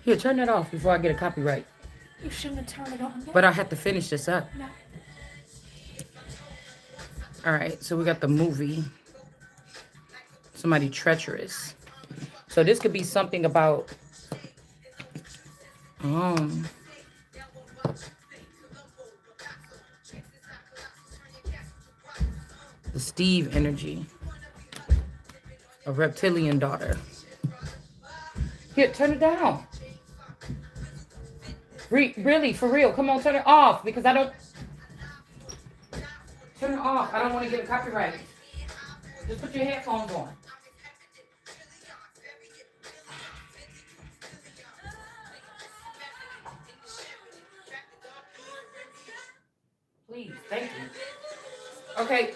Here, turn that off before I get a copyright. You shouldn't have turned it on yet. But I have to finish this up. No. All right, so we got the movie. Somebody treacherous. So this could be something about um the Steve energy. A reptilian daughter. Here, turn it down. Really, for real. Come on, turn it off because I don't. Turn it off. I don't want to get a copyright. Just put your headphones on. Please, thank you. Okay.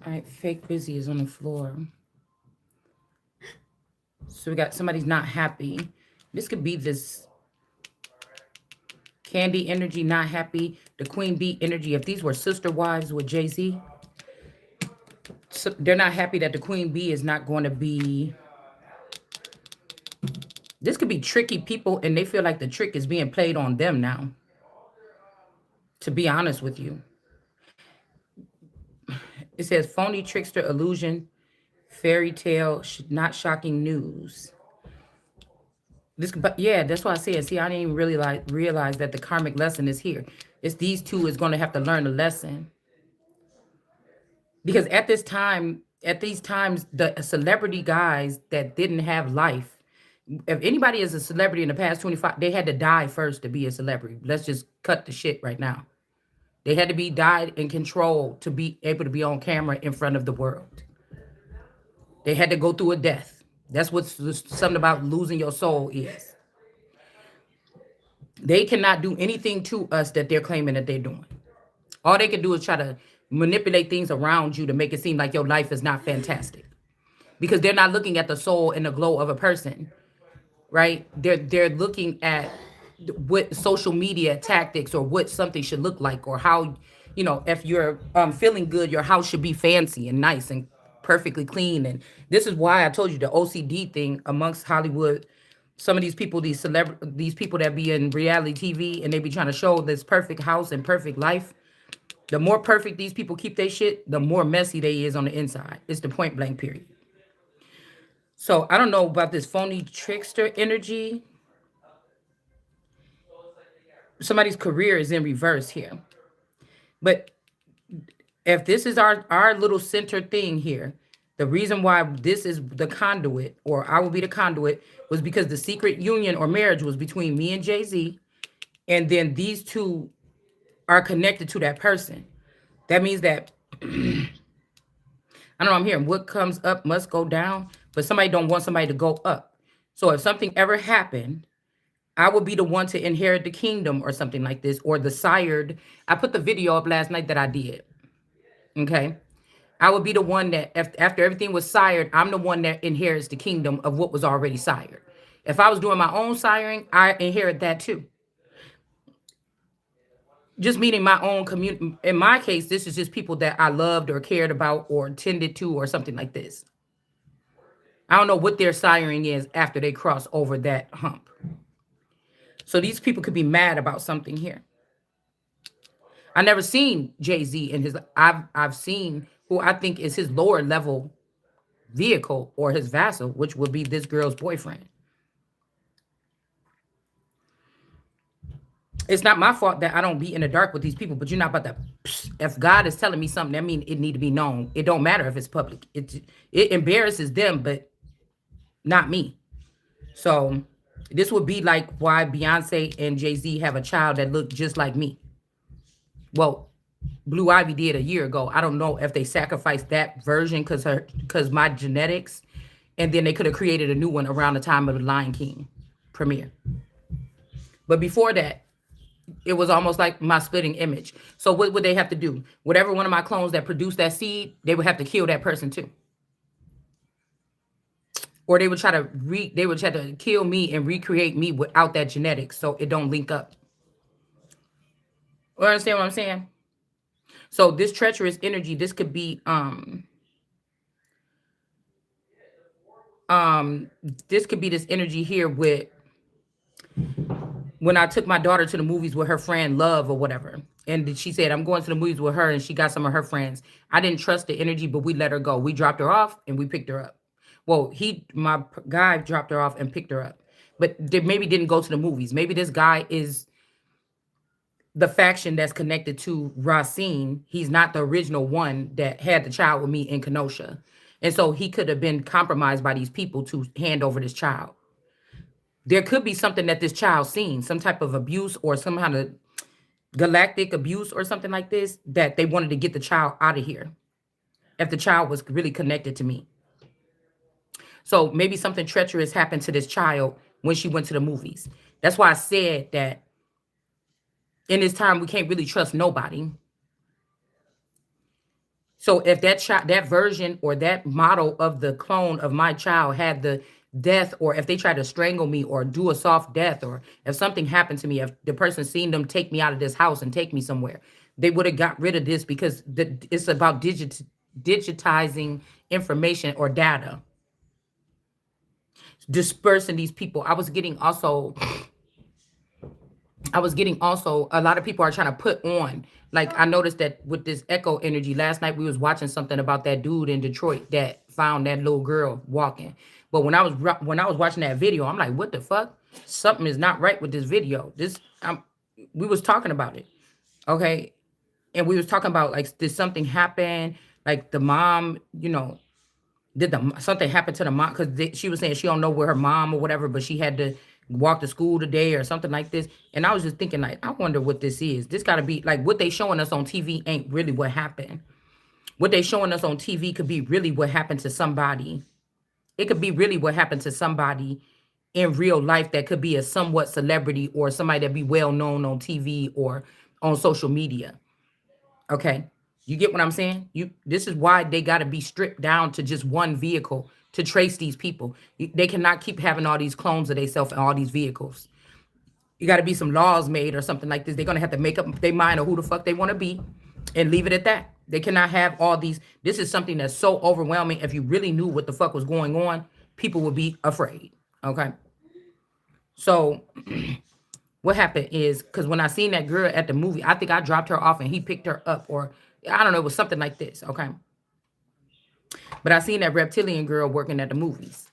All right, fake busy is on the floor. So we got somebody's not happy. This could be this Candy energy, not happy. The Queen Bee energy. If these were sister wives with Jay-Z, so they're not happy that the Queen Bee is not going to be. This could be tricky people, and they feel like the trick is being played on them now. To be honest with you, it says phony trickster illusion, fairy tale, not shocking news. This, but yeah, that's why I said. See, I didn't even really realize that the karmic lesson is here. It's these two is going to have to learn a lesson because at these times, the celebrity guys that didn't have life. If anybody is a celebrity in the past 25, they had to die first to be a celebrity. Let's just cut the shit right now. They had to be died and controlled to be able to be on camera in front of the world. They had to go through a death. That's what something about losing your soul is. They cannot do anything to us that they're claiming that they're doing. All they can do is try to manipulate things around you to make it seem like your life is not fantastic. Because they're not looking at the soul and the glow of a person, right? They're looking at what social media tactics or what something should look like or how, if you're feeling good, your house should be fancy and nice and perfectly clean. And this is why I told you the OCD thing amongst Hollywood. Some of these people, these people that be in reality TV and they be trying to show this perfect house and perfect life. The more perfect these people keep their shit, the more messy they is on the inside. It's the point blank period. So I don't know about this phony trickster energy. Somebody's career is in reverse here. But if this is our little center thing here, the reason why this is the conduit, or I will be the conduit, was because the secret union or marriage was between me and Jay-Z. And then these two are connected to that person. That means that, I don't know, I'm hearing what comes up must go down, but somebody don't want somebody to go up. So if something ever happened, I will be the one to inherit the kingdom or something like this, or the sired. I put the video up last night that I did. Okay. I would be the one that after everything was sired, I'm the one that inherits the kingdom of what was already sired. If I was doing my own siring, I inherit that too. Just meaning my own community. In my case, this is just people that I loved or cared about or tended to or something like this. I don't know what their siring is after they cross over that hump. So these people could be mad about something here. I never seen Jay-Z in his. I've seen who I think is his lower level vehicle or his vassal, which would be this girl's boyfriend. It's not my fault that I don't be in the dark with these people, but you're not about to. If God is telling me something, that means it need to be known. It don't matter if it's public. It embarrasses them, but not me. So this would be like why Beyonce and Jay-Z have a child that looked just like me. Well, Blue Ivy did a year ago. I don't know if they sacrificed that version because my genetics, and then they could have created a new one around the time of the Lion King premiere. But before that, it was almost like my splitting image. So what would they have to do? Whatever one of my clones that produced that seed, they would have to kill that person too. Or they would try to kill me and recreate me without that genetics, so it don't link up. You understand what I'm saying? So this treacherous energy, this could be um this could be this energy here with when I took my daughter to the movies with her friend Love or whatever. And she said, I'm going to the movies with her, and she got some of her friends. I didn't trust the energy, but we let her go. We dropped her off and we picked her up. Well, my guy dropped her off and picked her up, but they maybe didn't go to the movies. Maybe this guy is the faction that's connected to Racine. He's not the original one that had the child with me in Kenosha. And so he could have been compromised by these people to hand over this child. There could be something that this child seen, some type of abuse or some kind of galactic abuse or something like this, that they wanted to get the child out of here if the child was really connected to me. So maybe something treacherous happened to this child when she went to the movies. That's why I said that in this time we can't really trust nobody. So if that child, that version or that model of the clone of my child had the death, or if they tried to strangle me or do a soft death, or if something happened to me, if the person seen them take me out of this house and take me somewhere, they would have got rid of this, because it's about digitizing information or data, dispersing these people. I was getting also a lot of people are trying to put on, like I noticed that with this echo energy. Last night we was watching something about that dude in Detroit that found that little girl walking. But when I was watching that video, I'm like, what the fuck? Something is not right with this video. We was talking about it, okay? And we was talking about, like, did something happen? Like the mom, did something happen to the mom? Because she was saying she don't know where her mom or whatever, but she had to walk to school today or something like this. And I was just thinking, like, I wonder what this is. This got to be like what they showing us on TV ain't really what happened. What they showing us on TV could be really what happened to somebody. It could be really what happened to somebody in real life that could be a somewhat celebrity or somebody that be well known on TV or on social media. Okay. You get what I'm saying? This is why they got to be stripped down to just one vehicle to trace these people. They cannot keep having all these clones of themselves and all these vehicles. You got to be some laws made or something like this. They're going to have to make up their mind of who the fuck they want to be and leave it at that. They cannot have all these. This is something that's so overwhelming. If you really knew what the fuck was going on, people would be afraid. Okay. So what happened is, because when I seen that girl at the movie, I think I dropped her off and he picked her up, or I don't know, it was something like this. Okay. But I seen that reptilian girl working at the movies.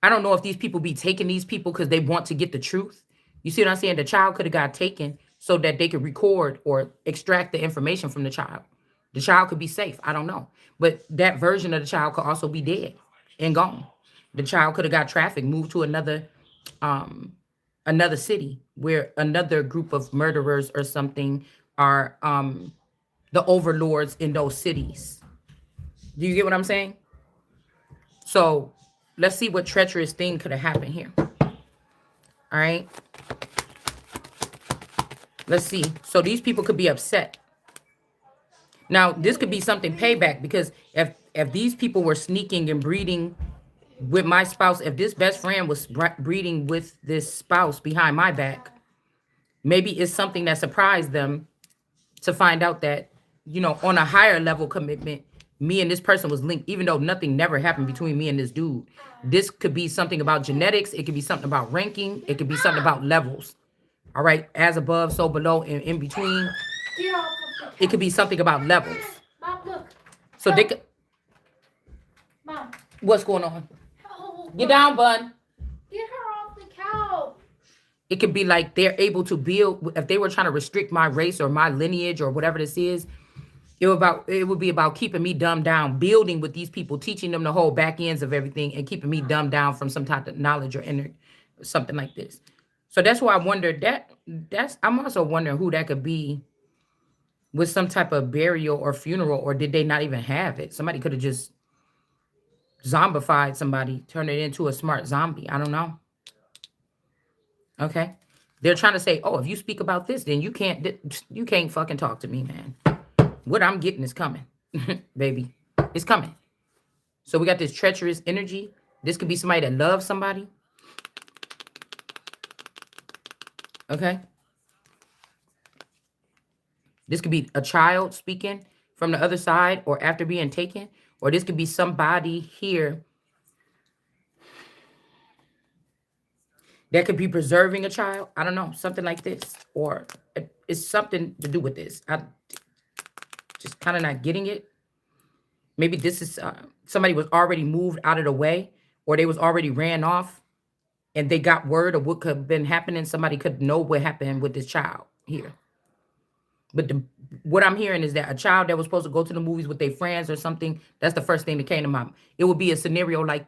I don't know if these people be taking these people because they want to get the truth. You see what I'm saying? The child could have got taken so that they could record or extract the information from the child. The child could be safe. I don't know. But that version of the child could also be dead and gone. The child could have got trafficked, moved to another city where another group of murderers or something are the overlords in those cities. Do you get what I'm saying? So let's see what treacherous thing could have happened here. All right. Let's see. So these people could be upset. Now, this could be something payback, because if these people were sneaking and breeding with my spouse, if this best friend was breeding with this spouse behind my back, maybe it's something that surprised them to find out that, on a higher level commitment, me and this person was linked, even though nothing never happened between me and this dude. This could be something about genetics. It could be something about ranking. It could be something about levels. All right. As above, so below, and in between. Get off of the couch. It could be something about levels. Mom, look. So they could. Mom. What's going on? Oh, Get down, bun. get her off the couch. It could be like they're able to build. If they were trying to restrict my race or my lineage or whatever this is, it would be about keeping me dumbed down, building with these people, teaching them the whole back ends of everything, and keeping me dumbed down from some type of knowledge or something like this. So that's why I wonder I'm also wondering who that could be, with some type of burial or funeral, or did they not even have it? Somebody could have just zombified somebody, turn it into a smart zombie. I don't know. Okay. They're trying to say, oh, if you speak about this, then you can't fucking talk to me, man. What I'm getting is coming, baby. It's coming. So we got this treacherous energy. This could be somebody that loves somebody. Okay. This could be a child speaking from the other side or after being taken, or this could be somebody here that could be preserving a child. I don't know, something like this, or it's something to do with this. I just kind of not getting it. Maybe this is somebody was already moved out of the way, or they was already ran off, and they got word of what could have been happening. Somebody could know what happened with this child here. But what I'm hearing is that a child that was supposed to go to the movies with their friends or something, that's the first thing that came to mind. It would be a scenario like